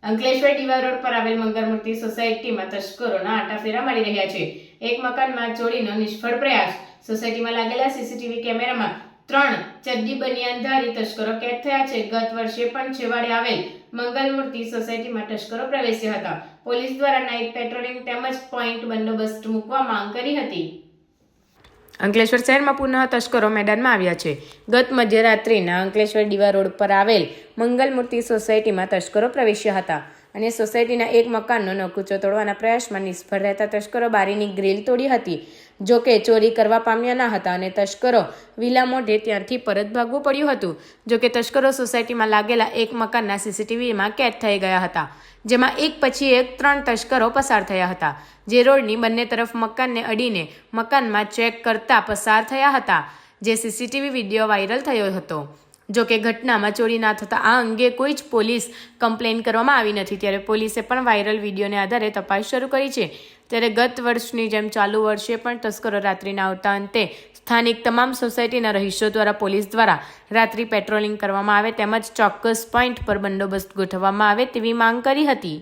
Ankleshwar ડીવા road પર આવેલ મંગળમૂર્તિ સોસાયટીમાં તસ્કરોના આટાફેરા મળી રહ્યા છે। એક મકાનમાં ચોરીનો નિષ્ફળ પ્રયાસ। સોસાયટીમાં લાગેલા સીસીટીવી કેમેરામાં 3 ચડ્ડી બનિયાનધારી તસ્કરો કેદ થયા છે। ગત વર્ષે પણ છેવાડે આવેલ મંગળમૂર્તિ સોસાયટીમાં તસ્કરો પ્રવેશ્યા હતા। પોલીસ દ્વારા નાઇટ પેટ્રોલિંગ તેમજ પોઈન્ટ બંદોબસ્ત મૂકવા માંગ કરી હતી। અંકલેશ્વર શહેરમાં પુનઃ તસ્કરો મેદાનમાં આવ્યા છે। ગત મધ્યરાત્રિના અંકલેશ્વર ડીવા રોડ પર આવેલ મંગળમૂર્તિ સોસાયટીમાં તસ્કરો પ્રવેશ્યા હતા અને સોસાયટીના એક મકાનનો નકુચો તોડવાના પ્રયાસમાં નિષ્ફળ રહેતા તસ્કરો બારીની ગ્રીલ તોડી હતી। જો કે ચોરી કરવા પામ્યા ન હતા અને તસ્કરો વિલા મોઢે ત્યાંથી પરત ભાગવું પડ્યું હતું। જો કે તસ્કરો સોસાયટીમાં લાગેલા એક મકાનના સીસીટીવીમાં કેદ થઈ ગયા હતા, જેમાં એક પછી એક 3 તસ્કરો પસાર થયા હતા, જે રોડની બંને તરફ મકાનને અડીને મકાનમાં ચેક કરતા પસાર થયા હતા, જે સીસીટીવી વિડીયો વાયરલ થયો હતો। જો કે ઘટનામાં ચોરી ના થતાં આ અંગે કોઈ જ પોલીસ કમ્પ્લેન કરવામાં આવી નથી, ત્યારે પોલીસે પણ વાયરલ વિડીયોને આધારે તપાસ શરૂ કરી છે। ત્યારે ગત વર્ષની જેમ ચાલુ વર્ષે પણ તસ્કરો રાત્રિના આવતા અંતે સ્થાનિક તમામ સોસાયટીના રહીશો દ્વારા પોલીસ દ્વારા રાત્રિ પેટ્રોલિંગ કરવામાં આવે તેમજ ચોક્કસ પોઈન્ટ પર બંદોબસ્ત ગોઠવવામાં આવે તેવી માંગ કરી હતી।